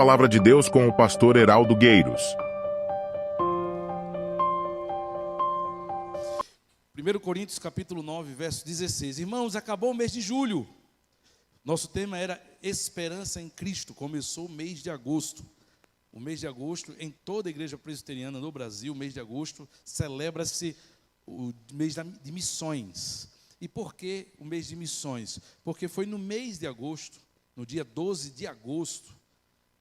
Palavra de Deus com o pastor Heraldo Gueiros. 1 Coríntios capítulo 9, verso 16. Irmãos, acabou o mês de julho. Nosso tema era Esperança em Cristo. Começou o mês de agosto. O mês de agosto, em toda a igreja presbiteriana no Brasil, o mês de agosto, celebra-se o mês de missões. E por que o mês de missões? Porque foi no mês de agosto, no dia 12 de agosto,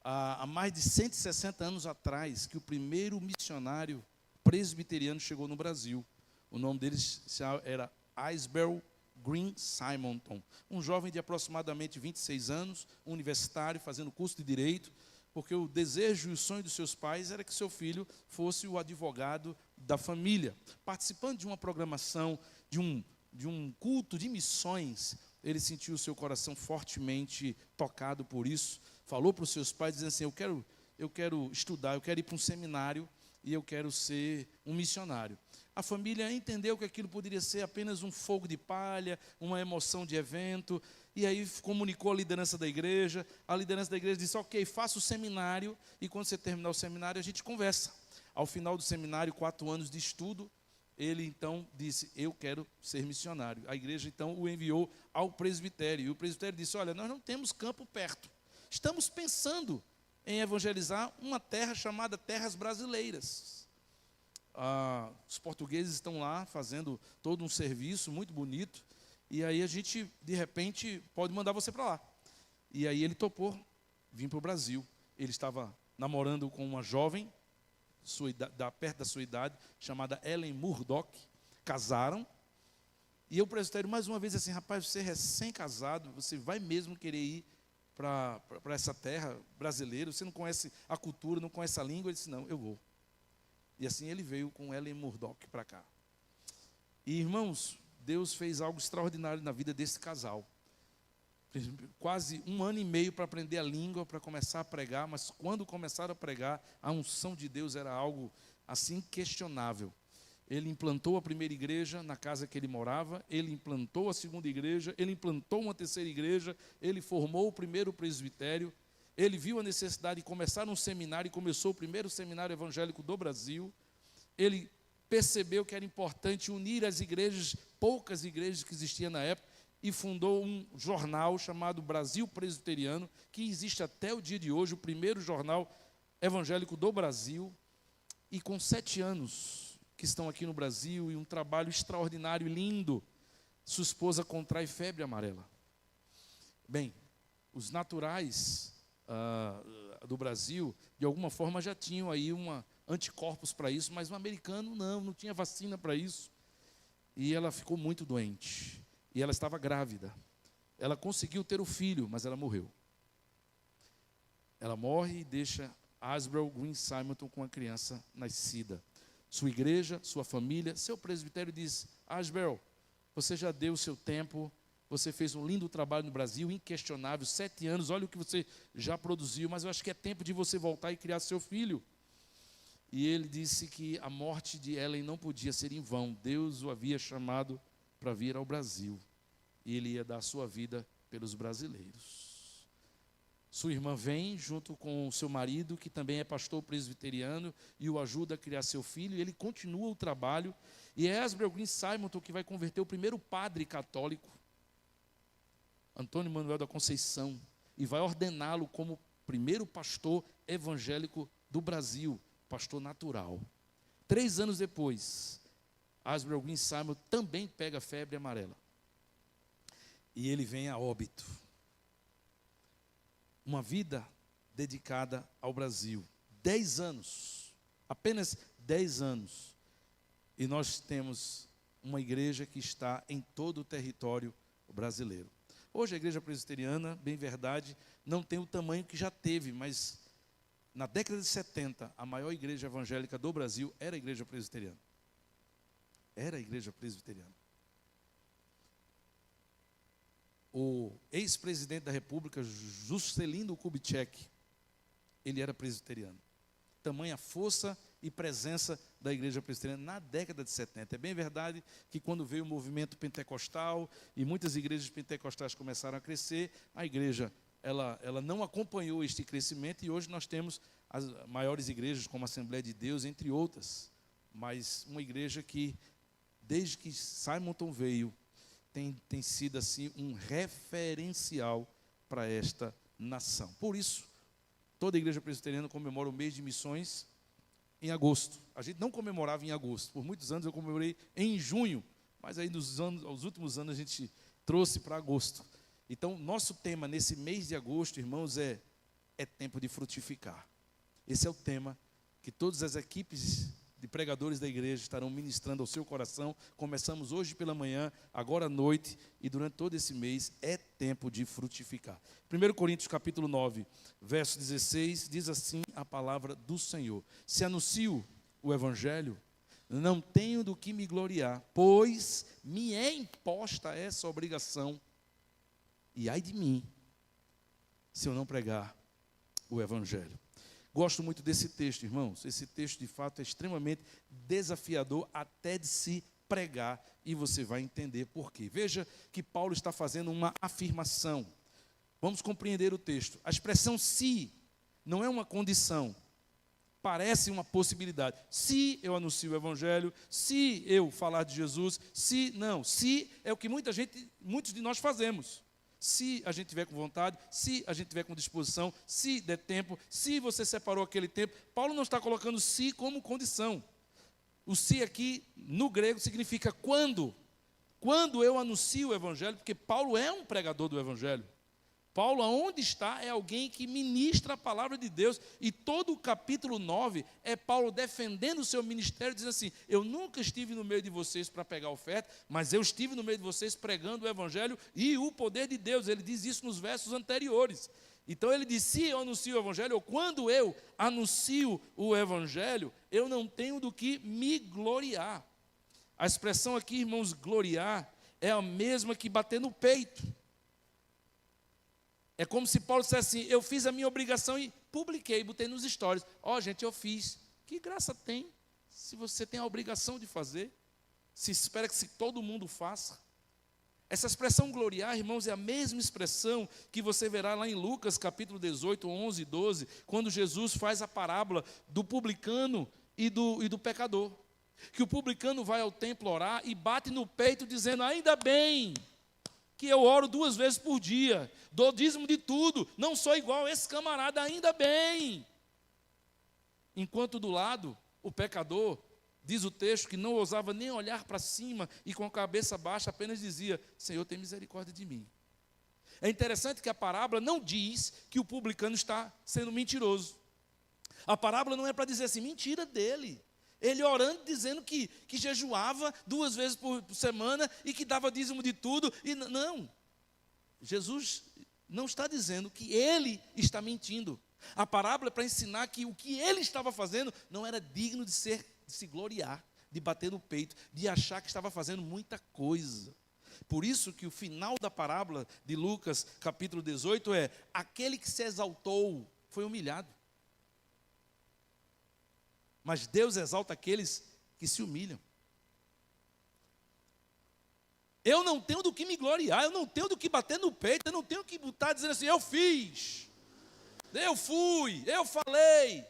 há mais de 160 anos atrás, que o primeiro missionário presbiteriano chegou no Brasil. O nome deles era Asbel Green Simonton, um jovem de aproximadamente 26 anos, universitário, fazendo curso de Direito, porque o desejo e o sonho dos seus pais era que seu filho fosse o advogado da família. Participando de uma programação, de um culto de missões, ele sentiu o seu coração fortemente tocado por isso, falou para os seus pais, dizendo assim, eu quero estudar, eu quero ir para um seminário e eu quero ser um missionário. A família entendeu que aquilo poderia ser apenas um fogo de palha, uma emoção de evento, e aí comunicou a liderança da igreja. A liderança da igreja disse, ok, faça o seminário, e quando você terminar o seminário, a gente conversa. Ao final do seminário, 4 anos de estudo, ele então disse, eu quero ser missionário. A igreja então o enviou ao presbitério, e o presbitério disse, olha, nós não temos campo perto, estamos pensando em evangelizar uma terra chamada Terras Brasileiras. Os portugueses estão lá fazendo todo um serviço muito bonito, e aí a gente, de repente, pode mandar você para lá. E aí ele topou vir para o Brasil. Ele estava namorando com uma jovem, perto da sua idade, chamada Ellen Murdoch. Casaram, e o presbitério mais uma vez assim, rapaz, você é recém-casado, você vai mesmo querer ir para essa terra brasileira, você não conhece a cultura, não conhece a língua? Ele disse, não, eu vou. E assim ele veio com Ellen Murdoch para cá. E irmãos, Deus fez algo extraordinário na vida desse casal. Quase 1 ano e meio para aprender a língua, para começar a pregar, mas quando começaram a pregar, a unção de Deus era algo assim inquestionável. Ele implantou a primeira igreja na casa que ele morava, ele implantou a segunda igreja, ele implantou uma terceira igreja, ele formou o primeiro presbitério. Ele viu a necessidade de começar um seminário e começou o primeiro seminário evangélico do Brasil. Ele percebeu que era importante unir as igrejas, poucas igrejas que existiam na época, e fundou um jornal chamado Brasil Presbiteriano, que existe até o dia de hoje, o primeiro jornal evangélico do Brasil. E com 7 anos que estão aqui no Brasil, e um trabalho extraordinário e lindo, sua esposa contrai febre amarela. Bem, os naturais do Brasil, de alguma forma já tinham aí anticorpos para isso, mas o americano não tinha vacina para isso. E ela ficou muito doente, e ela estava grávida. Ela conseguiu ter o filho, mas ela morreu. Ela morre e deixa Asbel Green Simonton com a criança nascida. Sua igreja, sua família, seu presbitério diz, Asbel, você já deu o seu tempo, você fez um lindo trabalho no Brasil, inquestionável, 7 anos, olha o que você já produziu, mas eu acho que é tempo de você voltar e criar seu filho. E ele disse que a morte de Ellen não podia ser em vão, Deus o havia chamado para vir ao Brasil, e ele ia dar a sua vida pelos brasileiros. Sua irmã vem junto com o seu marido, que também é pastor presbiteriano, e o ajuda a criar seu filho, e ele continua o trabalho, e é Asbel Green Simonton que vai converter o primeiro padre católico, Antônio Manuel da Conceição, e vai ordená-lo como primeiro pastor evangélico do Brasil, pastor natural. 3 anos depois, Asbel Green Simonton também pega febre amarela. E ele vem a óbito. Uma vida dedicada ao Brasil. 10 anos, apenas 10 anos. E nós temos uma igreja que está em todo o território brasileiro. Hoje a igreja presbiteriana, bem verdade, não tem o tamanho que já teve, mas na década de 70, a maior igreja evangélica do Brasil era a igreja presbiteriana. Era a igreja presbiteriana. O ex-presidente da República, Juscelino Kubitschek, ele era presbiteriano. Tamanha força e presença da igreja presbiteriana na década de 70. É bem verdade que quando veio o movimento pentecostal e muitas igrejas pentecostais começaram a crescer, a igreja ela não acompanhou este crescimento e hoje nós temos as maiores igrejas como a Assembleia de Deus, entre outras. Mas uma igreja que, desde que Simonton veio, tem sido assim um referencial para esta nação. Por isso, toda a igreja presbiteriana comemora o mês de missões em agosto. A gente não comemorava em agosto. Por muitos anos eu comemorei em junho, mas aí aos últimos anos a gente trouxe para agosto. Então, nosso tema nesse mês de agosto, irmãos, é tempo de frutificar. Esse é o tema que todas as equipes de pregadores da igreja estarão ministrando ao seu coração. Começamos hoje pela manhã, agora à noite, e durante todo esse mês é tempo de frutificar. 1 Coríntios capítulo 9, verso 16, diz assim a palavra do Senhor: se anuncio o evangelho, não tenho do que me gloriar, pois me é imposta essa obrigação, e ai de mim, se eu não pregar o evangelho. Gosto muito desse texto, irmãos. Esse texto, de fato, é extremamente desafiador até de se pregar, e você vai entender por quê. Veja que Paulo está fazendo uma afirmação. Vamos compreender o texto. A expressão se não é uma condição, parece uma possibilidade. Se eu anuncio o evangelho, se eu falar de Jesus, se é o que muitos de nós fazemos. Se a gente tiver com vontade, se a gente tiver com disposição, se der tempo, se você separou aquele tempo. Paulo não está colocando se como condição. O se aqui, no grego, significa quando. Quando eu anuncio o evangelho, porque Paulo é um pregador do evangelho. Paulo, aonde está, é alguém que ministra a palavra de Deus. E todo o capítulo 9 é Paulo defendendo o seu ministério, dizendo assim: eu nunca estive no meio de vocês para pegar oferta, mas eu estive no meio de vocês pregando o evangelho e o poder de Deus. Ele diz isso nos versos anteriores. Então ele diz: se eu anuncio o evangelho, ou quando eu anuncio o evangelho, eu não tenho do que me gloriar. A expressão aqui, irmãos, gloriar, é a mesma que bater no peito. É como se Paulo dissesse assim: eu fiz a minha obrigação e publiquei, botei nos stories. Gente, eu fiz. Que graça tem se você tem a obrigação de fazer? Se espera que todo mundo faça? Essa expressão gloriar, irmãos, é a mesma expressão que você verá lá em Lucas capítulo 18, 11 e 12, quando Jesus faz a parábola do publicano e do pecador. Que o publicano vai ao templo orar e bate no peito dizendo: ainda bem que eu oro 2 vezes por dia, dou dízimo de tudo, não sou igual a esse camarada, ainda bem. Enquanto do lado, o pecador, diz o texto, que não ousava nem olhar para cima e com a cabeça baixa apenas dizia: Senhor, tem misericórdia de mim. É interessante que a parábola não diz que o publicano está sendo mentiroso. A parábola não é para dizer assim, mentira dele. Ele orando, dizendo que jejuava 2 vezes por semana e que dava dízimo de tudo. E não, Jesus não está dizendo que ele está mentindo. A parábola é para ensinar que o que ele estava fazendo não era digno de se gloriar, de bater no peito, de achar que estava fazendo muita coisa. Por isso que o final da parábola de Lucas, capítulo 18, é: aquele que se exaltou foi humilhado. Mas Deus exalta aqueles que se humilham. Eu não tenho do que me gloriar, eu não tenho do que bater no peito, eu não tenho que botar dizendo assim: eu fiz, eu fui, eu falei.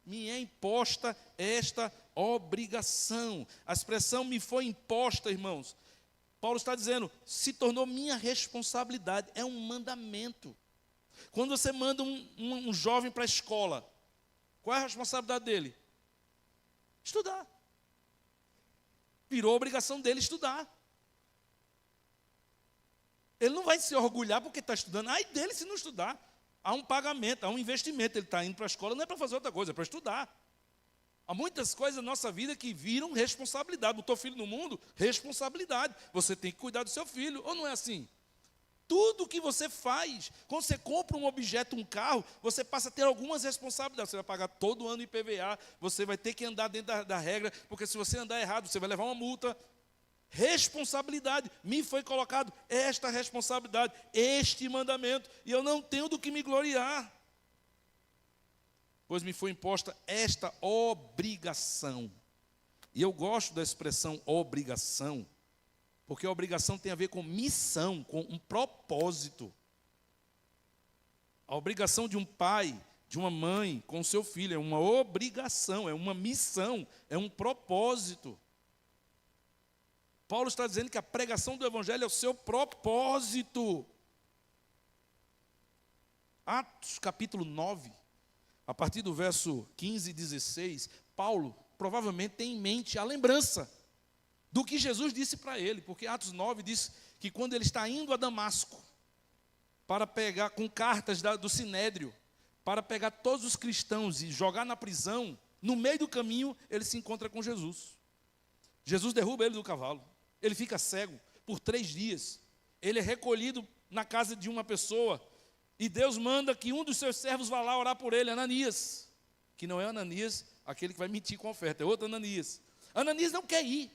Me é imposta esta obrigação. A expressão me foi imposta, irmãos. Paulo está dizendo, se tornou minha responsabilidade, é um mandamento. Quando você manda um jovem para a escola, qual é a responsabilidade dele? Estudar. Virou a obrigação dele estudar. Ele não vai se orgulhar porque está estudando. Ai dele se não estudar. Há um pagamento, há um investimento. Ele está indo para a escola, não é para fazer outra coisa, é para estudar. Há muitas coisas na nossa vida que viram responsabilidade. Botou filho no mundo, responsabilidade. Você tem que cuidar do seu filho, ou não é assim? Tudo que você faz, quando você compra um objeto, um carro, você passa a ter algumas responsabilidades. Você vai pagar todo ano IPVA, você vai ter que andar dentro da regra, porque se você andar errado, você vai levar uma multa. Responsabilidade, me foi colocado esta responsabilidade, este mandamento, e eu não tenho do que me gloriar, pois me foi imposta esta obrigação. E eu gosto da expressão obrigação, porque a obrigação tem a ver com missão, com um propósito. A obrigação de um pai, de uma mãe com o seu filho é uma obrigação, é uma missão, é um propósito. Paulo está dizendo que a pregação do evangelho é o seu propósito. Atos capítulo 9, a partir do verso 15 e 16, Paulo provavelmente tem em mente a lembrança do que Jesus disse para ele, porque Atos 9 diz que quando ele está indo a Damasco, para pegar com cartas do Sinédrio, para pegar todos os cristãos e jogar na prisão, no meio do caminho ele se encontra com Jesus. Jesus derruba ele do cavalo, ele fica cego por 3 dias, ele é recolhido na casa de uma pessoa, e Deus manda que um dos seus servos vá lá orar por ele, Ananias, que não é Ananias, aquele que vai mentir com a oferta, é outro Ananias. Ananias não quer ir.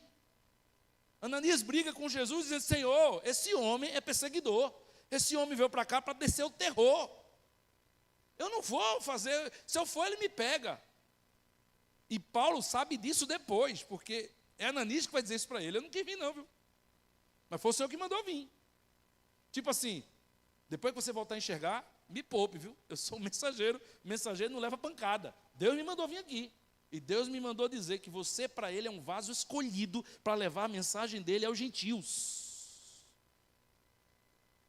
Ananias briga com Jesus dizendo: Senhor, esse homem é perseguidor, esse homem veio para cá para descer o terror, eu não vou fazer, se eu for ele me pega. E Paulo sabe disso depois, porque é Ananias que vai dizer isso para ele. Eu não quis vir não, viu? Mas foi o Senhor que mandou vir. Tipo assim, depois que você voltar a enxergar, me poupe, viu? Eu sou um mensageiro, mensageiro não leva pancada. Deus me mandou vir aqui. E Deus me mandou dizer que você para ele é um vaso escolhido para levar a mensagem dele aos gentios.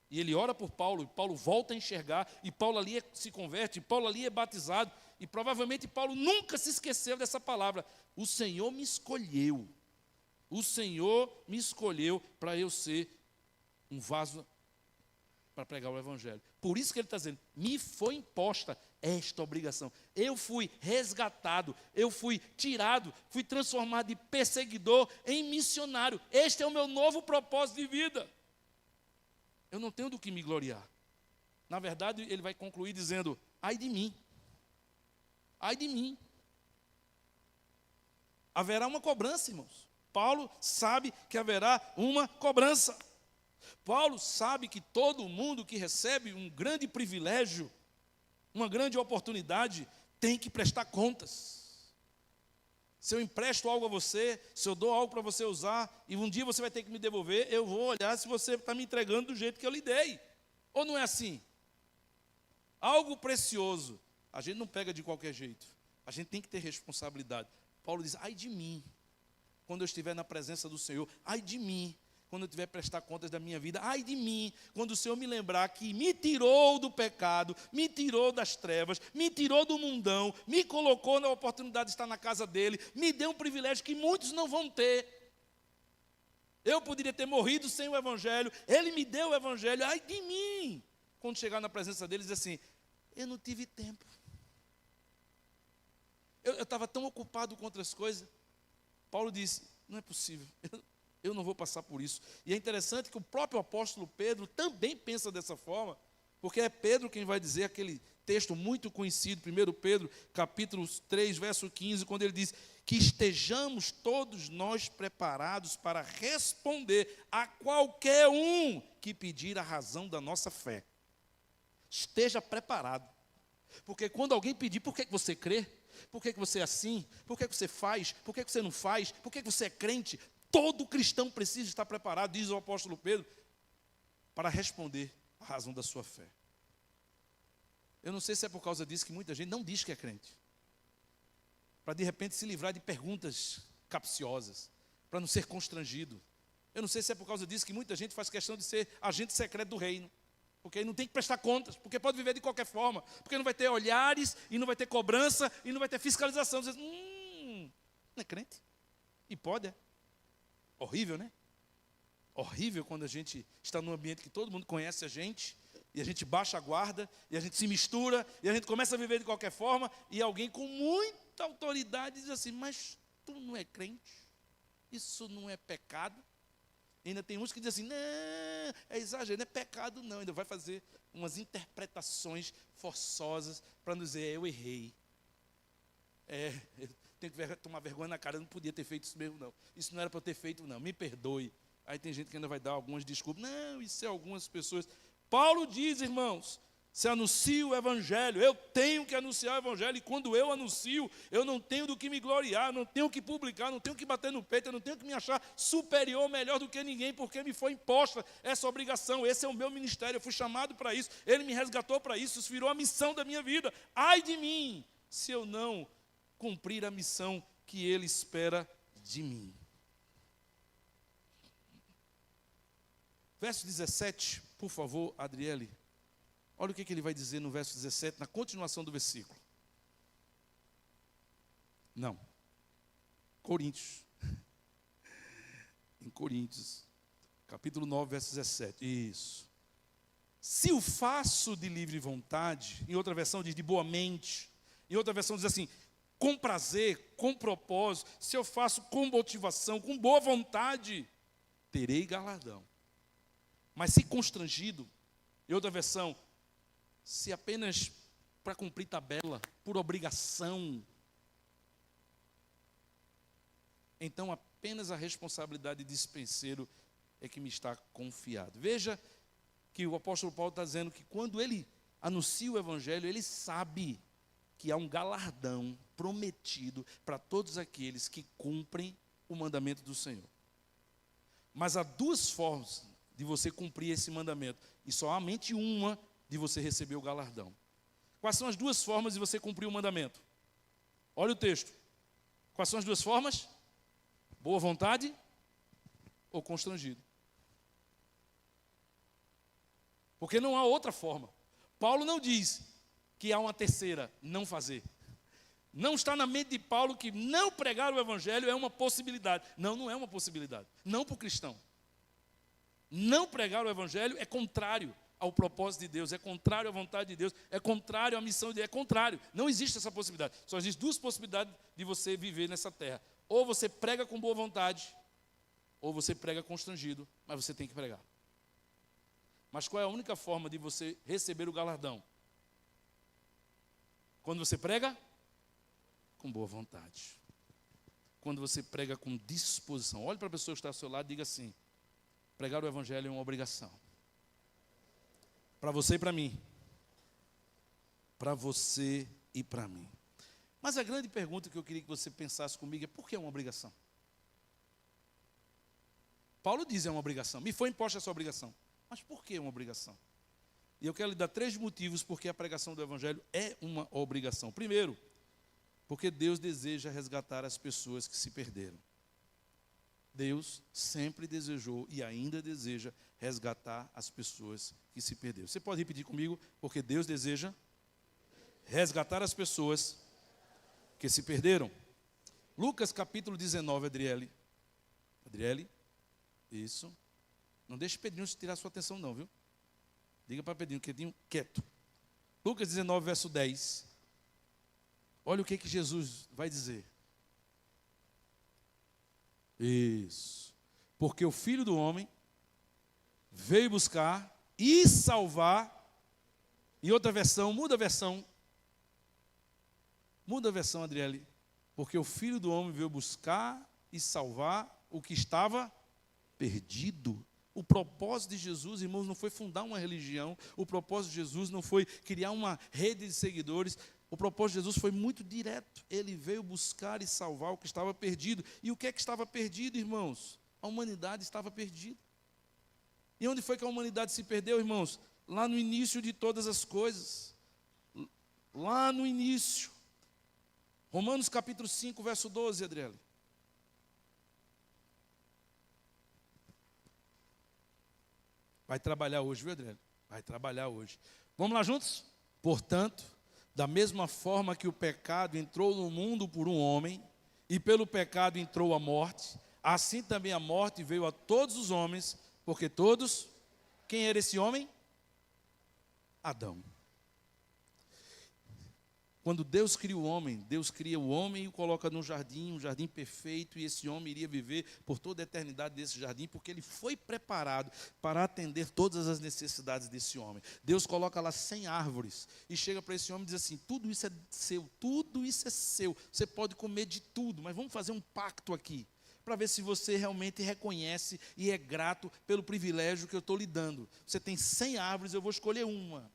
E ele ora por Paulo, e Paulo volta a enxergar, e Paulo ali se converte, e Paulo ali é batizado, e provavelmente Paulo nunca se esqueceu dessa palavra: o Senhor me escolheu, o Senhor me escolheu para eu ser um vaso para pregar o evangelho. Por isso que ele está dizendo: me foi imposta esta obrigação, eu fui resgatado, eu fui tirado, fui transformado de perseguidor em missionário, este é o meu novo propósito de vida. Eu não tenho do que me gloriar. Na verdade, ele vai concluir dizendo: ai de mim, ai de mim. Haverá uma cobrança, irmãos. Paulo sabe que haverá uma cobrança. Paulo sabe que todo mundo que recebe um grande privilégio, uma grande oportunidade, tem que prestar contas. Se eu empresto algo a você, se eu dou algo para você usar, e um dia você vai ter que me devolver, eu vou olhar se você está me entregando do jeito que eu lhe dei. Ou não é assim? Algo precioso, a gente não pega de qualquer jeito. A gente tem que ter responsabilidade. Paulo diz: ai de mim, quando eu estiver na presença do Senhor, ai de mim, quando eu tiver que prestar contas da minha vida, ai de mim, quando o Senhor me lembrar que me tirou do pecado, me tirou das trevas, me tirou do mundão, me colocou na oportunidade de estar na casa dele, me deu um privilégio que muitos não vão ter. Eu poderia ter morrido sem o evangelho, ele me deu o evangelho, ai de mim. Quando chegar na presença dele, diz assim: eu não tive tempo. Eu estava tão ocupado com outras coisas. Paulo disse: não é possível, eu não vou passar por isso. E é interessante que o próprio apóstolo Pedro também pensa dessa forma, porque é Pedro quem vai dizer aquele texto muito conhecido, 1 Pedro, capítulo 3, verso 15, quando ele diz que estejamos todos nós preparados para responder a qualquer um que pedir a razão da nossa fé. Esteja preparado, porque quando alguém pedir: por que você crê? Por que você é assim? Por que você faz? Por que você não faz? Por que você é crente? Todo cristão precisa estar preparado, diz o apóstolo Pedro, para responder a razão da sua fé. Eu não sei se é por causa disso que muita gente não diz que é crente, para de repente se livrar de perguntas capciosas, para não ser constrangido. Eu não sei se é por causa disso que muita gente faz questão de ser agente secreto do reino, porque aí não tem que prestar contas, porque pode viver de qualquer forma, porque não vai ter olhares, e não vai ter cobrança, e não vai ter fiscalização. Você diz: não é crente? E pode, é. Horrível, né? Horrível quando a gente está num ambiente que todo mundo conhece a gente, e a gente baixa a guarda, e a gente se mistura, e a gente começa a viver de qualquer forma, e alguém com muita autoridade diz assim: mas tu não é crente? Isso não é pecado? E ainda tem uns que dizem assim: não, é exagero, não é pecado não. Ainda vai fazer umas interpretações forçosas para nos dizer: eu errei. Eu tenho que tomar vergonha na cara, eu não podia ter feito isso mesmo não. Isso não era para eu ter feito não, me perdoe. Aí tem gente que ainda vai dar algumas desculpas. Não, isso é algumas pessoas. Paulo diz, irmãos, Se anuncio o evangelho, eu tenho que anunciar o evangelho, e quando eu anuncio, eu não tenho do que me gloriar, não tenho que publicar, não tenho que bater no peito, eu não tenho que me achar superior, melhor do que ninguém, porque me foi imposta essa obrigação. Esse é o meu ministério, eu fui chamado para isso, ele me resgatou para isso, isso virou a missão da minha vida. Ai de mim, se eu não cumprir a missão que ele espera de mim. Verso 17, por favor, Adriele. Olha o que ele vai dizer no verso 17, na continuação do versículo. Não. Coríntios. Em Coríntios, capítulo 9, verso 17. Isso. Se o faço de livre vontade, em outra versão diz de boa mente, em outra versão diz assim, com prazer, com propósito, se eu faço com motivação, com boa vontade, terei galardão. Mas se constrangido, em outra versão, se apenas para cumprir tabela, por obrigação, então apenas a responsabilidade de dispenseiro é que me está confiado. Veja que o apóstolo Paulo está dizendo que quando ele anuncia o evangelho, ele sabe que há um galardão prometido para todos aqueles que cumprem o mandamento do Senhor. Mas há duas formas de você cumprir esse mandamento, e somente uma de você receber o galardão. Quais são as duas formas de você cumprir o mandamento? Olha o texto. Quais são as duas formas? Boa vontade ou constrangido. Porque não há outra forma. Paulo não diz que há uma terceira, não fazer. Não está na mente de Paulo que não pregar o evangelho é uma possibilidade. Não, não é uma possibilidade. Não para o cristão. Não pregar o evangelho é contrário ao propósito de Deus, é contrário à vontade de Deus, é contrário à missão de Deus, é contrário. Não existe essa possibilidade. Só existem duas possibilidades de você viver nessa terra. Ou você prega com boa vontade, ou você prega constrangido, mas você tem que pregar. Mas qual é a única forma de você receber o galardão? Quando você prega? Com boa vontade. Quando você prega com disposição. Olhe para a pessoa que está ao seu lado e diga assim: pregar o evangelho é uma obrigação. Para você e para mim. Para você e para mim. Mas a grande pergunta que eu queria que você pensasse comigo é: por que é uma obrigação? Paulo diz é uma obrigação. Me foi imposta essa obrigação. Mas por que uma obrigação? E eu quero lhe dar 3 motivos porque a pregação do evangelho é uma obrigação. Primeiro, porque Deus deseja resgatar as pessoas que se perderam. Deus sempre desejou e ainda deseja resgatar as pessoas que se perderam. Você pode repetir comigo? Porque Deus deseja resgatar as pessoas que se perderam. Lucas capítulo 19, Adriele. Adriele, isso. Não deixe Pedrinho tirar sua atenção não, viu? Diga para Pedrinho, quieto. Lucas 19, verso 10. Olha o que Jesus vai dizer. Isso. Porque o Filho do Homem veio buscar e salvar. Em outra versão, muda a versão. Muda a versão, Adriele. Porque o Filho do Homem veio buscar e salvar o que estava perdido. O propósito de Jesus, irmãos, não foi fundar uma religião. O propósito de Jesus não foi criar uma rede de seguidores. O propósito de Jesus foi muito direto. Ele veio buscar e salvar o que estava perdido. E o que é que estava perdido, irmãos? A humanidade estava perdida. E onde foi que a humanidade se perdeu, irmãos? Lá no início de todas as coisas. Lá no início. Romanos capítulo 5, verso 12, Adriele. Vai trabalhar hoje, viu, Adriele? Vai trabalhar hoje. Vamos lá juntos? Portanto, da mesma forma que o pecado entrou no mundo por um homem, e pelo pecado entrou a morte, assim também a morte veio a todos os homens, porque todos... Quem era esse homem? Adão. Quando Deus cria o homem, Deus cria o homem e o coloca num jardim, um jardim perfeito, e esse homem iria viver por toda a eternidade desse jardim, porque ele foi preparado para atender todas as necessidades desse homem. Deus coloca lá 100 árvores, e chega para esse homem e diz assim: tudo isso é seu, tudo isso é seu, você pode comer de tudo, mas vamos fazer um pacto aqui, para ver se você realmente reconhece e é grato pelo privilégio que eu estou lhe dando. Você tem 100 árvores, eu vou escolher uma.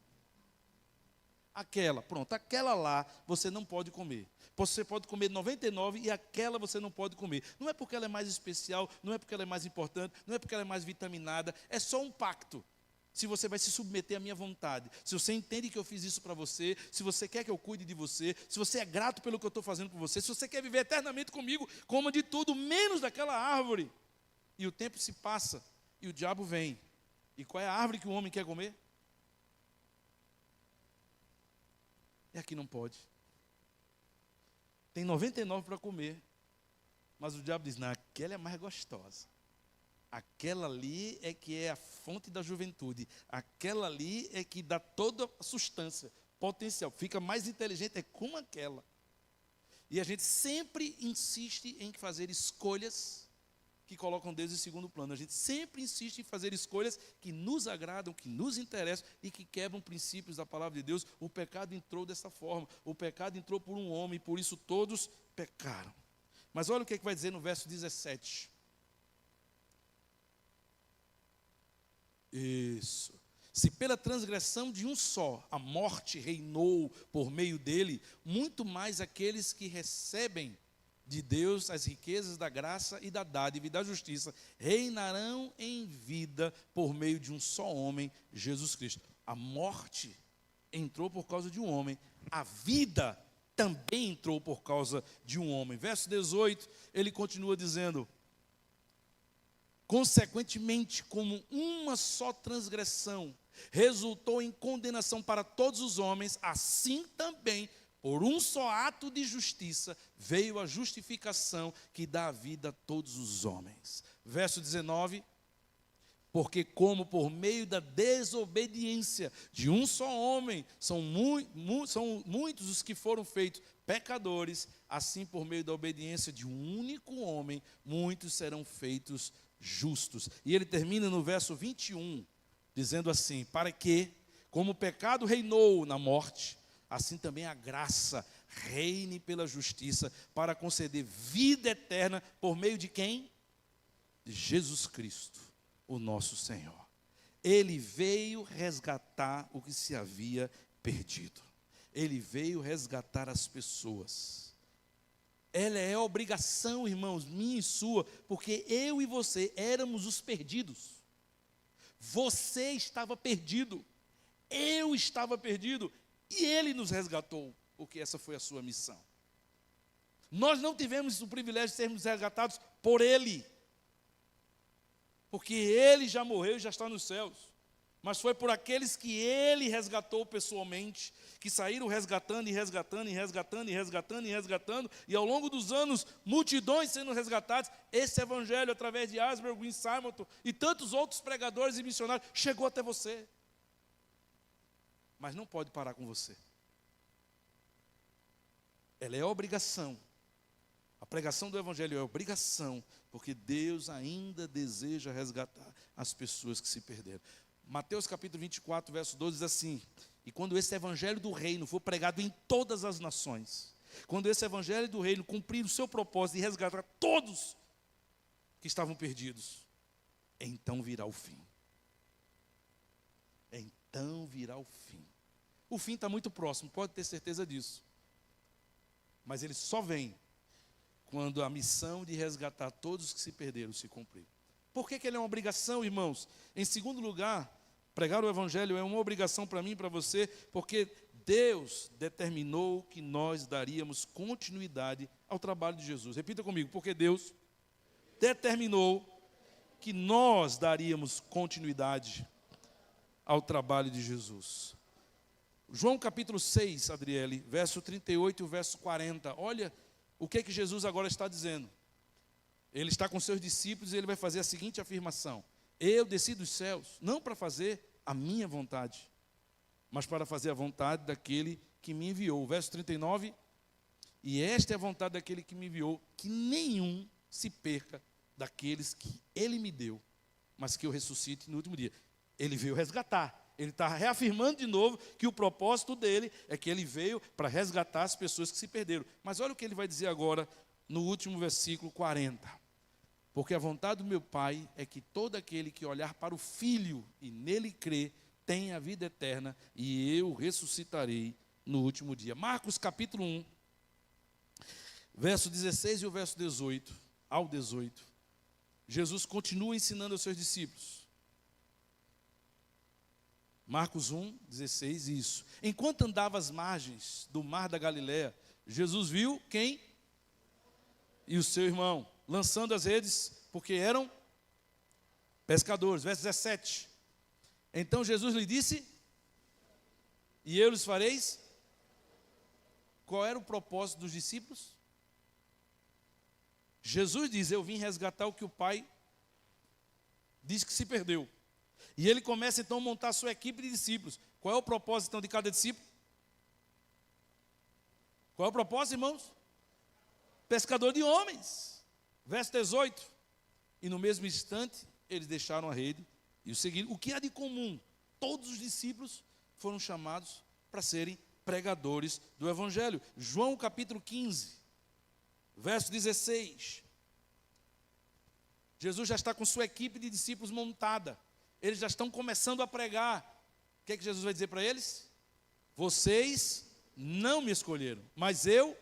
Pronto, aquela lá você não pode comer. Você pode comer 99 e aquela você não pode comer. Não é porque ela é mais especial, não é porque ela é mais importante, não é porque ela é mais vitaminada, é só um pacto. Se você vai se submeter à minha vontade, se você entende que eu fiz isso para você, se você quer que eu cuide de você, se você é grato pelo que eu estou fazendo por você, se você quer viver eternamente comigo, coma de tudo, menos daquela árvore. E o tempo se passa, e o diabo vem. E qual é a árvore que o homem quer comer? É a que não pode. Tem 99 para comer, mas o diabo diz, não, aquela é mais gostosa. Aquela ali é que é a fonte da juventude. Aquela ali é que dá toda a substância, potencial. Fica mais inteligente, é como aquela. E a gente sempre insiste em fazer escolhas que colocam Deus em segundo plano. A gente sempre insiste em fazer escolhas que nos agradam, que nos interessam e que quebram princípios da palavra de Deus. O pecado entrou dessa forma. O pecado entrou por um homem, por isso todos pecaram. Mas olha o que vai dizer no verso 17. Isso. Se pela transgressão de um só a morte reinou por meio dele, muito mais aqueles que recebem de Deus as riquezas da graça e da dádiva e da justiça reinarão em vida por meio de um só homem, Jesus Cristo. A morte entrou por causa de um homem, a vida também entrou por causa de um homem. Verso 18, ele continua dizendo: consequentemente, como uma só transgressão resultou em condenação para todos os homens, assim também, por um só ato de justiça, veio a justificação que dá a vida a todos os homens. Verso 19, porque como por meio da desobediência de um só homem, são muitos os que foram feitos pecadores, assim por meio da obediência de um único homem, muitos serão feitos justos. E ele termina no verso 21, dizendo assim: para que, como o pecado reinou na morte, assim também a graça reine pela justiça, para conceder vida eterna por meio de quem? De Jesus Cristo, o nosso Senhor. Ele veio resgatar o que se havia perdido. Ele veio resgatar as pessoas. Ela é obrigação, irmãos, minha e sua, porque eu e você éramos os perdidos. Você estava perdido, eu estava perdido, e Ele nos resgatou, porque essa foi a sua missão. Nós não tivemos o privilégio de sermos resgatados por Ele, porque Ele já morreu e já está nos céus, mas foi por aqueles que Ele resgatou pessoalmente, que saíram resgatando e resgatando e resgatando e resgatando e resgatando, e ao longo dos anos, multidões sendo resgatadas. Esse evangelho, através de Asbury, Green Simonton e tantos outros pregadores e missionários, chegou até você. Mas não pode parar com você. Ela é obrigação. A pregação do evangelho é obrigação, porque Deus ainda deseja resgatar as pessoas que se perderam. Mateus capítulo 24, verso 12 diz assim: e quando esse evangelho do reino for pregado em todas as nações, quando esse evangelho do reino cumprir o seu propósito de resgatar todos que estavam perdidos, então virá o fim. Então virá o fim. O fim está muito próximo, pode ter certeza disso. Mas ele só vem quando a missão de resgatar todos que se perderam se cumprir. Por que ele é uma obrigação, irmãos? Em segundo lugar, pregar o evangelho é uma obrigação para mim e para você, porque Deus determinou que nós daríamos continuidade ao trabalho de Jesus. Repita comigo: porque Deus determinou que nós daríamos continuidade ao trabalho de Jesus. João capítulo 6, Adriele, verso 38 e o verso 40. Olha o que Jesus agora está dizendo. Ele está com seus discípulos e ele vai fazer a seguinte afirmação: eu desci dos céus, não para fazer a minha vontade, mas para fazer a vontade daquele que me enviou. Verso 39, e esta é a vontade daquele que me enviou, que nenhum se perca daqueles que ele me deu, mas que eu ressuscite no último dia. Ele veio resgatar. Ele está reafirmando de novo que o propósito dele é que ele veio para resgatar as pessoas que se perderam. Mas olha o que ele vai dizer agora no último versículo 40. Porque a vontade do meu Pai é que todo aquele que olhar para o Filho e nele crer tenha a vida eterna, e eu ressuscitarei no último dia. Marcos capítulo 1, verso 16 e o verso 18 ao 18. Jesus continua ensinando aos seus discípulos. Marcos 1, 16, isso. Enquanto andava às margens do mar da Galileia, Jesus viu quem? E o seu irmão, lançando as redes, porque eram pescadores. Verso 17. Então Jesus lhe disse: e eu lhes fareis? Qual era o propósito dos discípulos? Jesus diz: eu vim resgatar o que o Pai disse que se perdeu. E ele começa então a montar a sua equipe de discípulos. Qual é o propósito então de cada discípulo? Qual é o propósito, irmãos? Pescador de homens. Verso 18. E no mesmo instante, eles deixaram a rede e o seguiram. O que há de comum? Todos os discípulos foram chamados para serem pregadores do Evangelho. João capítulo 15, verso 16. Jesus já está com sua equipe de discípulos montada. Eles já estão começando a pregar. O que é que Jesus vai dizer para eles? Vocês não me escolheram, mas eu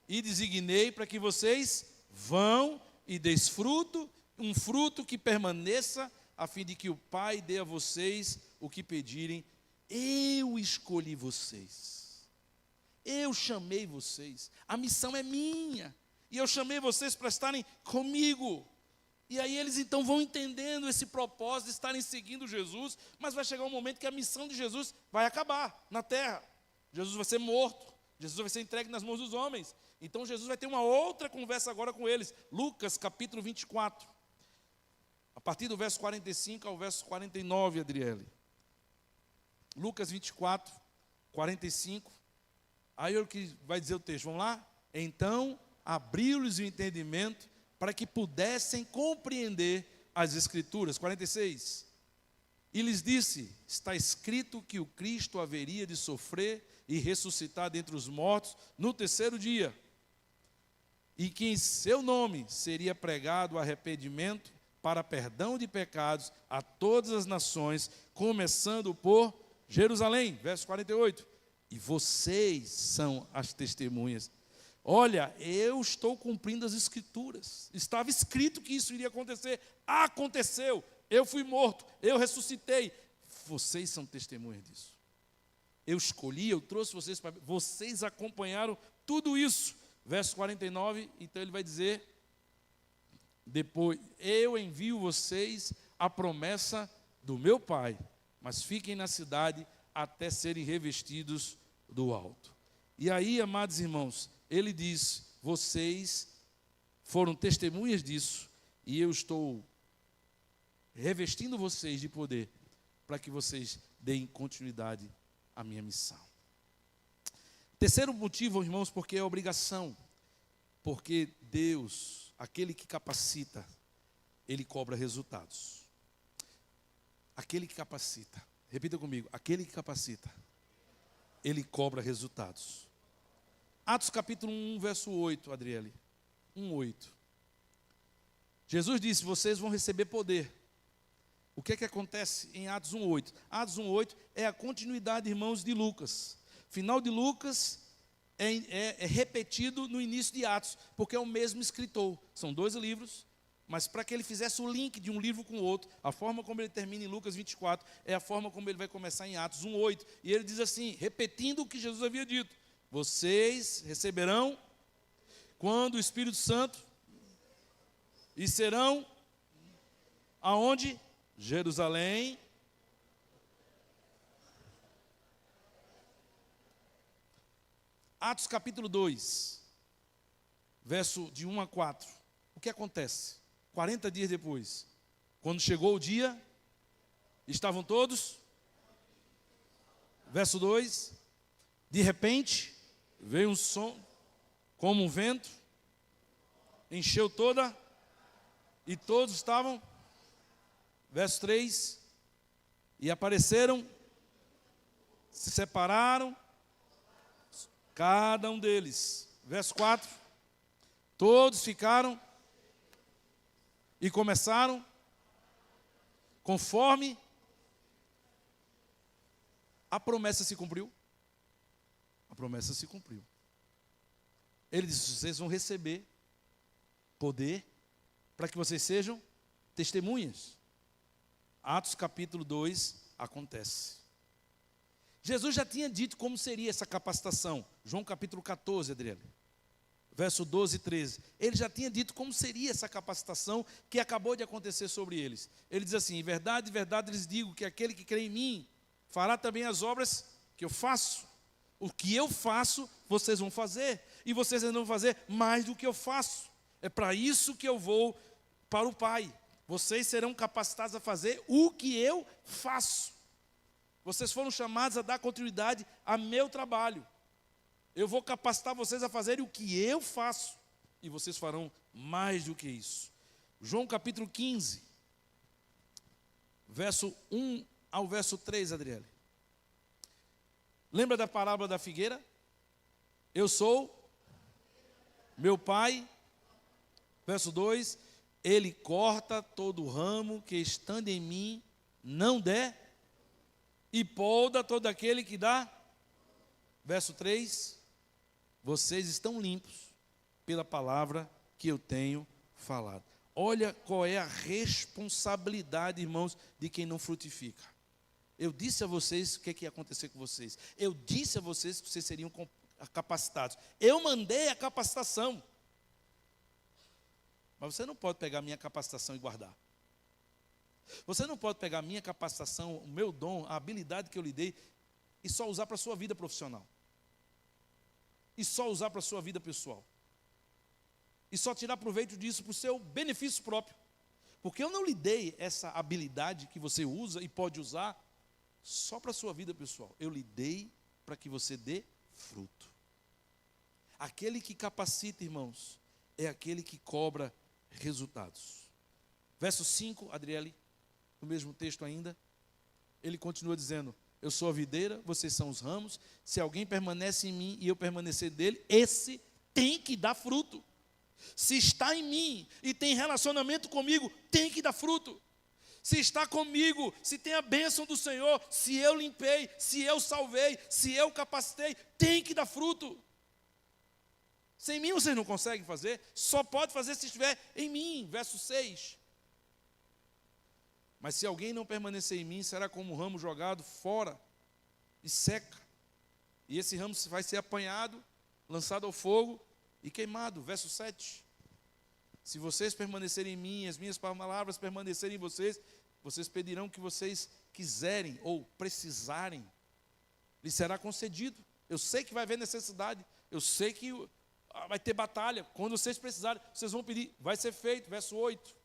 e designei para que vocês vão e desfruto, um fruto que permaneça, a fim de que o Pai dê a vocês o que pedirem. Eu escolhi vocês, eu chamei vocês, a missão é minha, e eu chamei vocês para estarem comigo. E aí eles então vão entendendo esse propósito de estarem seguindo Jesus, mas vai chegar um momento que a missão de Jesus vai acabar na terra. Jesus vai ser morto, Jesus vai ser entregue nas mãos dos homens. Então Jesus vai ter uma outra conversa agora com eles. Lucas capítulo 24, a partir do verso 45 ao verso 49, Adriele. Lucas 24, 45. Aí é o que vai dizer o texto, vamos lá? Então abriu-lhes o entendimento para que pudessem compreender as Escrituras. 46. E lhes disse: está escrito que o Cristo haveria de sofrer e ressuscitar dentre os mortos no terceiro dia, e que em seu nome seria pregado o arrependimento para perdão de pecados a todas as nações, começando por Jerusalém. Verso 48. E vocês são as testemunhas. Olha, eu estou cumprindo as Escrituras. Estava escrito que isso iria acontecer. Aconteceu. Eu fui morto. Eu ressuscitei. Vocês são testemunhas disso. Eu escolhi, eu trouxe vocês para... Vocês acompanharam tudo isso. Verso 49, então ele vai dizer... Depois, eu envio vocês a promessa do meu Pai, mas fiquem na cidade até serem revestidos do alto. E aí, amados irmãos, ele diz: vocês foram testemunhas disso, e eu estou revestindo vocês de poder, para que vocês deem continuidade à minha missão. Terceiro motivo, irmãos, porque é obrigação. Porque Deus, aquele que capacita, Ele cobra resultados. Aquele que capacita, repita comigo, aquele que capacita, Ele cobra resultados. Atos capítulo 1, verso 8, Adriele. 1:8. Jesus disse: vocês vão receber poder. O que é que acontece em Atos 1:8? Atos 1:8 é a continuidade, irmãos, de Lucas. Final de Lucas é repetido no início de Atos, porque é o mesmo escritor. São dois livros, mas para que ele fizesse o link de um livro com o outro, a forma como ele termina em Lucas 24 é a forma como ele vai começar em Atos 1:8. E ele diz assim, repetindo o que Jesus havia dito: vocês receberão quando o Espírito Santo, e serão aonde? Jerusalém. Atos capítulo 2, verso de 1 a 4. O que acontece? 40 dias depois, quando chegou o dia, estavam todos. Verso 2. De repente, veio um som, como um vento, encheu toda, e todos estavam. Verso 3. E apareceram, se separaram, cada um deles. Verso 4. Todos ficaram e começaram conforme a promessa se cumpriu. A promessa se cumpriu. Ele disse: vocês vão receber poder para que vocês sejam testemunhas. Atos capítulo 2 acontece. Jesus já tinha dito como seria essa capacitação. João capítulo 14, Adriano, verso 12 e 13. Ele já tinha dito como seria essa capacitação que acabou de acontecer sobre eles. Ele diz assim: em verdade, lhes digo que aquele que crê em mim fará também as obras que eu faço. O que eu faço, vocês vão fazer. E vocês ainda vão fazer mais do que eu faço. É para isso que eu vou para o Pai. Vocês serão capacitados a fazer o que eu faço. Vocês foram chamados a dar continuidade a meu trabalho. Eu vou capacitar vocês a fazerem o que eu faço. E vocês farão mais do que isso. João capítulo 15, verso 1 ao verso 3, Adriele. Lembra da parábola da figueira? Eu sou meu pai. Verso 2, ele corta todo ramo que estando em mim não der, e poda todo aquele que dá. Verso 3, vocês estão limpos pela palavra que eu tenho falado. Olha qual é a responsabilidade, irmãos, de quem não frutifica. Eu disse a vocês o que ia acontecer com vocês. Eu disse a vocês que vocês seriam capacitados. Eu mandei a capacitação. Mas você não pode pegar a minha capacitação e guardar. Você não pode pegar a minha capacitação, o meu dom, a habilidade que eu lhe dei e só usar para a sua vida profissional. E só usar para a sua vida pessoal. E só tirar proveito disso para o seu benefício próprio. Porque eu não lhe dei essa habilidade que você usa e pode usar só para a sua vida pessoal. Eu lhe dei para que você dê fruto. Aquele que capacita, irmãos, é aquele que cobra resultados. Verso 5, Adriele, no mesmo texto ainda, ele continua dizendo: eu sou a videira, vocês são os ramos. Se alguém permanece em mim e eu permanecer dele, esse tem que dar fruto. Se está em mim e tem relacionamento comigo, tem que dar fruto. Se está comigo, se tem a bênção do Senhor, se eu limpei, se eu salvei, se eu capacitei, tem que dar fruto. Sem mim vocês não conseguem fazer, só pode fazer se estiver em mim. Verso 6. Mas se alguém não permanecer em mim, será como um ramo jogado fora e seca. E esse ramo vai ser apanhado, lançado ao fogo e queimado. Verso 7. Se vocês permanecerem em mim, as minhas palavras permanecerem em vocês, vocês pedirão o que vocês quiserem ou precisarem, lhes será concedido. Eu sei que vai haver necessidade, eu sei que vai ter batalha. Quando vocês precisarem, vocês vão pedir, vai ser feito. Verso 8.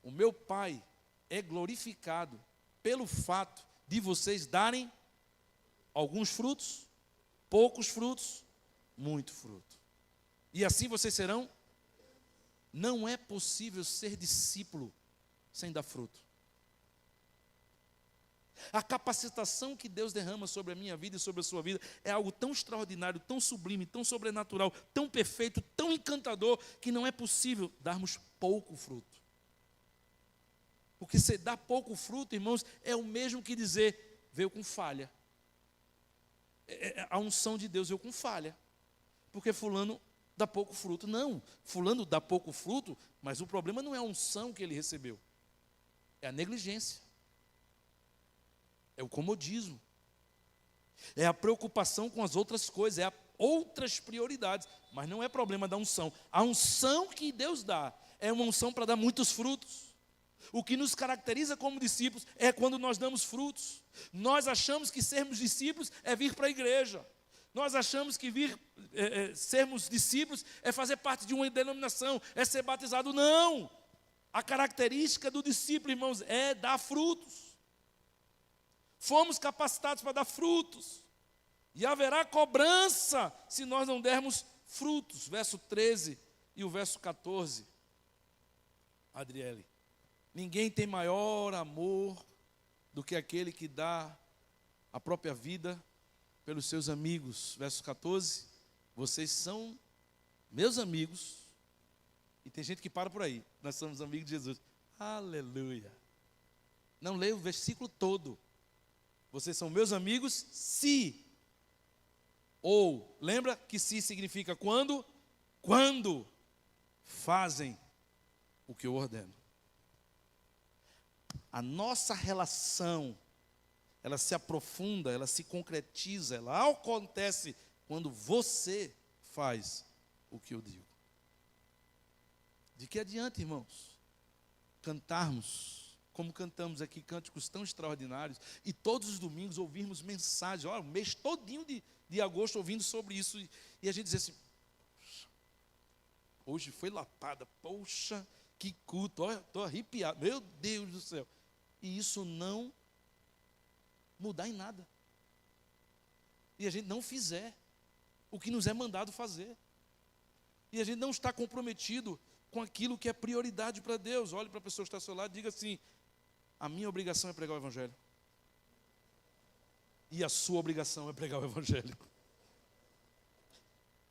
O meu Pai é glorificado pelo fato de vocês darem alguns frutos, poucos frutos, muito fruto. E assim vocês serão. Não é possível ser discípulo sem dar fruto. A capacitação que Deus derrama sobre a minha vida e sobre a sua vida é algo tão extraordinário, tão sublime, tão sobrenatural, tão perfeito, tão encantador, que não é possível darmos pouco fruto. Porque se dá pouco fruto, irmãos, é o mesmo que dizer, veio com falha. A unção de Deus veio com falha. Porque fulano dá pouco fruto. Não, fulano dá pouco fruto, mas o problema não é a unção que ele recebeu. É a negligência. É o comodismo. É a preocupação com as outras coisas, é outras prioridades. Mas não é problema da unção. A unção que Deus dá é uma unção para dar muitos frutos. O que nos caracteriza como discípulos é quando nós damos frutos. Nós achamos que sermos discípulos é vir para a igreja. Nós achamos que sermos discípulos é fazer parte de uma denominação, é ser batizado. Não! A característica do discípulo, irmãos, é dar frutos. Fomos capacitados para dar frutos. E haverá cobrança se nós não dermos frutos. Verso 13 e o verso 14. Adriele. Ninguém tem maior amor do que aquele que dá a própria vida pelos seus amigos. Verso 14. Vocês são meus amigos. E tem gente que para por aí. Nós somos amigos de Jesus. Aleluia. Não leia o versículo todo. Vocês são meus amigos se Ou, lembra que se significa quando? Quando fazem o que eu ordeno. A nossa relação, ela se aprofunda, ela se concretiza, ela acontece quando você faz o que eu digo. De que adianta, irmãos, cantarmos, como cantamos aqui, cânticos tão extraordinários, e todos os domingos ouvirmos mensagens, olha, o mês todinho de agosto ouvindo sobre isso, e a gente diz assim, hoje foi lapada, poxa, que culto, olha, estou arrepiado, meu Deus do céu. E isso não mudar em nada. E a gente não fizer o que nos é mandado fazer. E a gente não está comprometido com aquilo que é prioridade para Deus. Olhe para a pessoa que está ao seu lado e diga assim, a minha obrigação é pregar o Evangelho. E a sua obrigação é pregar o Evangelho.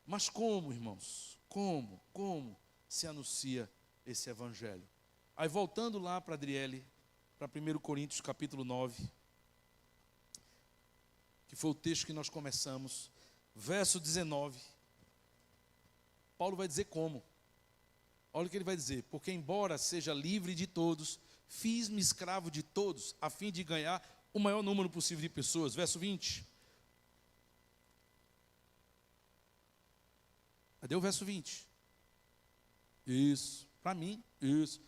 Mas como, irmãos? Como se anuncia esse Evangelho? Aí voltando lá para Adriele, para 1 Coríntios capítulo 9, que foi o texto que nós começamos, verso 19, Paulo vai dizer como. Olha o que ele vai dizer, porque embora seja livre de todos, fiz-me escravo de todos, a fim de ganhar o maior número possível de pessoas. Verso 20. Cadê o verso 20? Isso, para mim, isso.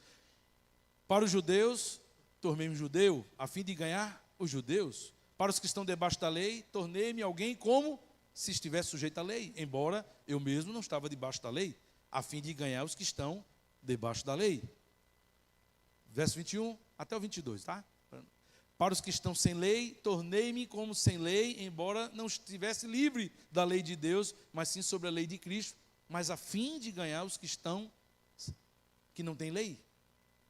Para os judeus, tornei-me judeu, a fim de ganhar os judeus. Para os que estão debaixo da lei, tornei-me alguém como se estivesse sujeito à lei, embora eu mesmo não estava debaixo da lei, a fim de ganhar os que estão debaixo da lei. Verso 21 até o 22, tá? Para os que estão sem lei, tornei-me como sem lei, embora não estivesse livre da lei de Deus, mas sim sobre a lei de Cristo, mas a fim de ganhar os que não têm lei.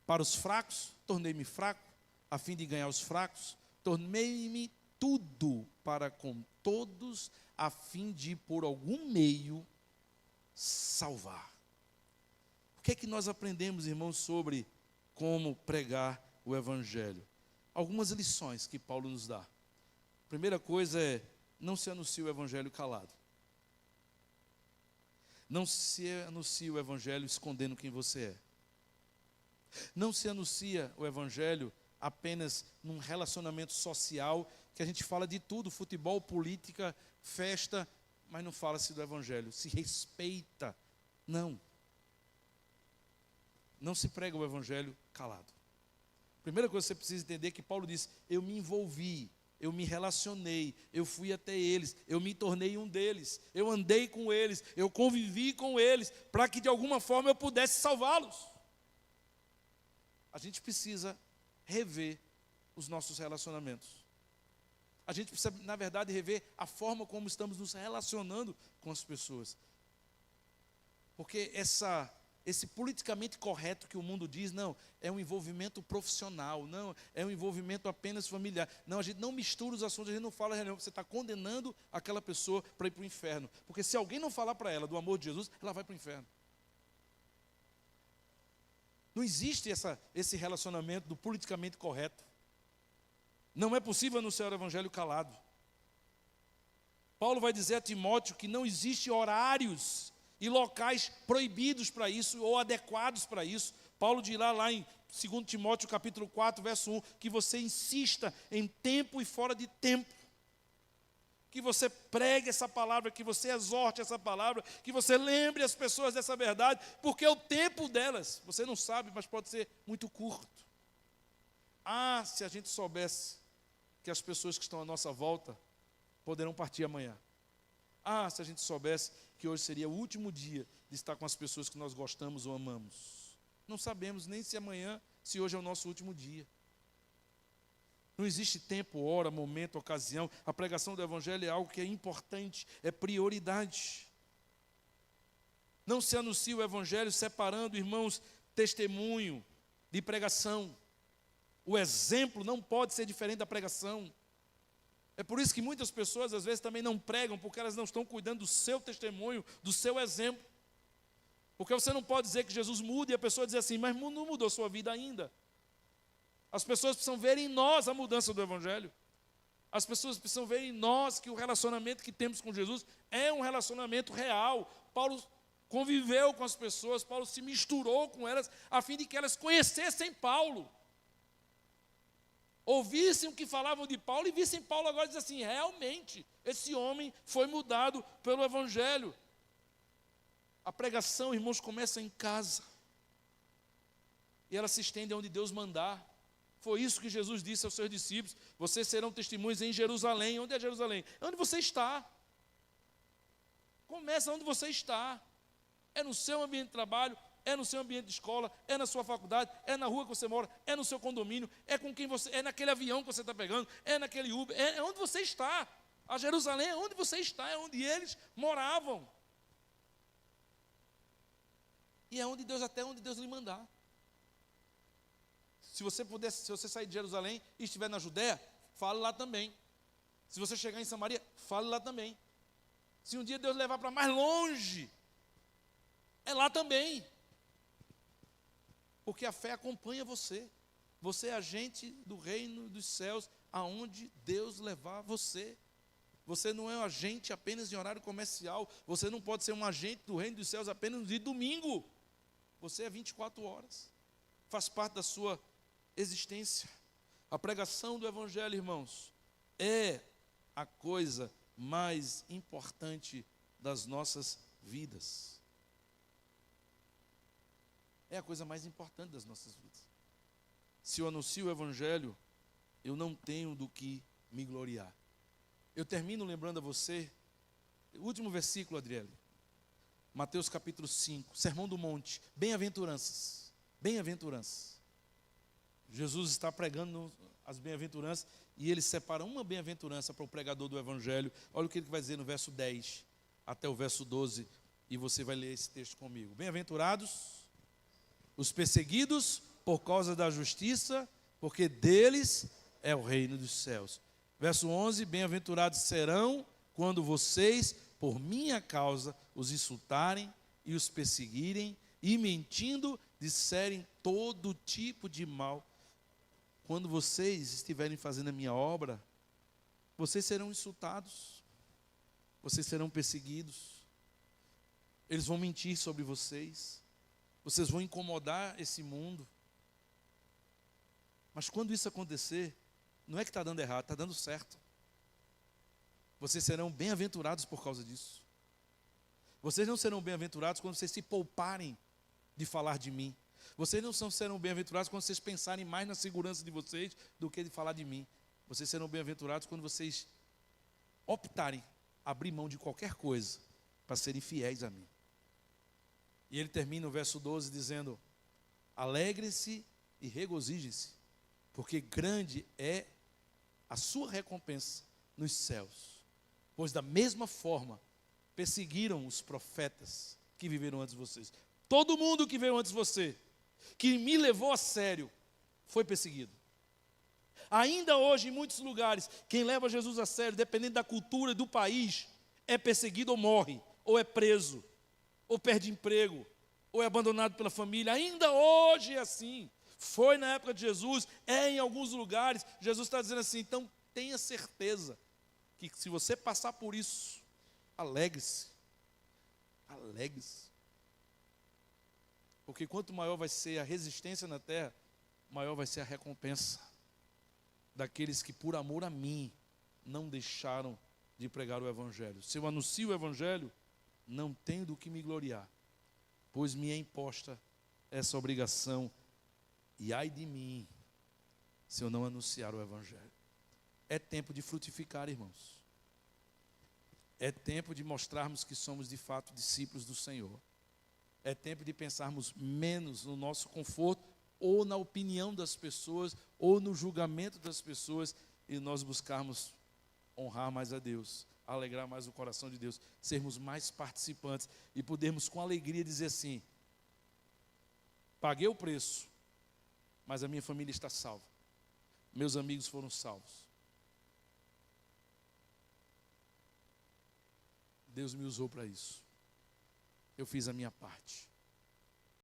Para os fracos, tornei-me fraco, a fim de ganhar os fracos, tornei-me tudo para com todos, a fim de, por algum meio, salvar. O que é que nós aprendemos, irmãos, sobre como pregar o Evangelho? Algumas lições que Paulo nos dá. A primeira coisa é, não se anuncie o Evangelho calado. Não se anuncie o Evangelho escondendo quem você é. Não se anuncia o Evangelho apenas num relacionamento social, que a gente fala de tudo, futebol, política, festa, mas não fala-se do Evangelho, se respeita. Não. Não se prega o Evangelho calado. Primeira coisa que você precisa entender é que Paulo diz, eu me envolvi, eu me relacionei, eu fui até eles, eu me tornei um deles, eu andei com eles, eu convivi com eles, para que de alguma forma eu pudesse salvá-los. A gente precisa rever os nossos relacionamentos. A gente precisa, na verdade, rever a forma como estamos nos relacionando com as pessoas. Porque esse politicamente correto que o mundo diz, não, é um envolvimento profissional, não, é um envolvimento apenas familiar. Não, a gente não mistura os assuntos, a gente não fala, você está condenando aquela pessoa para ir para o inferno. Porque se alguém não falar para ela do amor de Jesus, ela vai para o inferno. Não existe esse relacionamento do politicamente correto. Não é possível anunciar o Evangelho calado. Paulo vai dizer a Timóteo que não existe horários e locais proibidos para isso ou adequados para isso. Paulo dirá lá em 2 Timóteo capítulo 4, verso 1, que você insista em tempo e fora de tempo. Que você pregue essa palavra, que você exorte essa palavra, que você lembre as pessoas dessa verdade, porque o tempo delas, você não sabe, mas pode ser muito curto. Ah, se a gente soubesse que as pessoas que estão à nossa volta poderão partir amanhã. Ah, se a gente soubesse que hoje seria o último dia de estar com as pessoas que nós gostamos ou amamos. Não sabemos nem se amanhã, se hoje é o nosso último dia. Não existe tempo, hora, momento, ocasião. A pregação do Evangelho é algo que é importante, é prioridade. Não se anuncia o Evangelho separando, irmãos, testemunho de pregação. O exemplo não pode ser diferente da pregação. É por isso que muitas pessoas às vezes também não pregam, porque elas não estão cuidando do seu testemunho, do seu exemplo. Porque você não pode dizer que Jesus muda e a pessoa dizer assim, mas não mudou sua vida ainda. As pessoas precisam ver em nós a mudança do Evangelho. As pessoas precisam ver em nós que o relacionamento que temos com Jesus é um relacionamento real. Paulo conviveu com as pessoas, Paulo se misturou com elas, a fim de que elas conhecessem Paulo. Ouvissem o que falavam de Paulo e vissem Paulo agora dizer assim, realmente, esse homem foi mudado pelo Evangelho. A pregação, irmãos, começa em casa. E ela se estende onde Deus mandar. Foi isso que Jesus disse aos seus discípulos. Vocês serão testemunhas em Jerusalém. Onde é Jerusalém? É onde você está. Começa onde você está. É no seu ambiente de trabalho, é no seu ambiente de escola, é na sua faculdade, é na rua que você mora, é no seu condomínio, é com quem você, é naquele avião que você está pegando, é naquele Uber, é onde você está. A Jerusalém é onde você está, é onde eles moravam. E é onde Deus, até onde Deus lhe mandar. Se você sair de Jerusalém e estiver na Judéia, fale lá também. Se você chegar em Samaria, fale lá também. Se um dia Deus levar para mais longe, é lá também. Porque a fé acompanha você. Você é agente do reino dos céus, aonde Deus levar você. Você não é um agente apenas em horário comercial. Você não pode ser um agente do reino dos céus apenas de domingo. Você é 24 horas. Faz parte da sua existência. A pregação do Evangelho, irmãos, é a coisa mais importante das nossas vidas. É a coisa mais importante das nossas vidas. Se eu anuncio o Evangelho, eu não tenho do que me gloriar. Eu termino lembrando a você, o último versículo, Adriele, Mateus capítulo 5, Sermão do Monte, bem-aventuranças, bem-aventuranças. Jesus está pregando as bem-aventuranças e ele separa uma bem-aventurança para o pregador do Evangelho. Olha o que ele vai dizer no verso 10 até o verso 12, e você vai ler esse texto comigo. Bem-aventurados os perseguidos por causa da justiça, porque deles é o reino dos céus. Verso 11, bem-aventurados serão quando vocês, por minha causa, os insultarem e os perseguirem, e mentindo, disserem todo tipo de mal. Quando vocês estiverem fazendo a minha obra, vocês serão insultados, vocês serão perseguidos, eles vão mentir sobre vocês, vocês vão incomodar esse mundo. Mas quando isso acontecer, não é que está dando errado, está dando certo. Vocês serão bem-aventurados por causa disso. Vocês não serão bem-aventurados quando vocês se pouparem de falar de mim. Vocês não serão bem-aventurados quando vocês pensarem mais na segurança de vocês do que de falar de mim. Vocês serão bem-aventurados quando vocês optarem abrir mão de qualquer coisa para serem fiéis a mim. E ele termina o verso 12 dizendo: alegrem-se e regozijem-se, porque grande é a sua recompensa nos céus. Pois da mesma forma perseguiram os profetas que viveram antes de vocês. Todo mundo que veio antes de você, que me levou a sério, foi perseguido. Ainda hoje, em muitos lugares, quem leva Jesus a sério, dependendo da cultura do país, é perseguido ou morre, ou é preso, ou perde emprego, ou é abandonado pela família. Ainda hoje é assim. Foi na época de Jesus, é em alguns lugares. Jesus está dizendo assim, então tenha certeza que se você passar por isso, alegre-se. Alegre-se. Porque quanto maior vai ser a resistência na terra, maior vai ser a recompensa daqueles que por amor a mim não deixaram de pregar o Evangelho. Se eu anuncio o Evangelho, não tenho do que me gloriar, pois me é imposta essa obrigação, e ai de mim se eu não anunciar o Evangelho. É tempo de frutificar, irmãos. É tempo de mostrarmos que somos de fato discípulos do Senhor. É tempo de pensarmos menos no nosso conforto, ou na opinião das pessoas, ou no julgamento das pessoas, e nós buscarmos honrar mais a Deus, alegrar mais o coração de Deus, sermos mais participantes e podermos com alegria dizer assim: paguei o preço, mas a minha família está salva, meus amigos foram salvos, Deus me usou para isso, eu fiz a minha parte.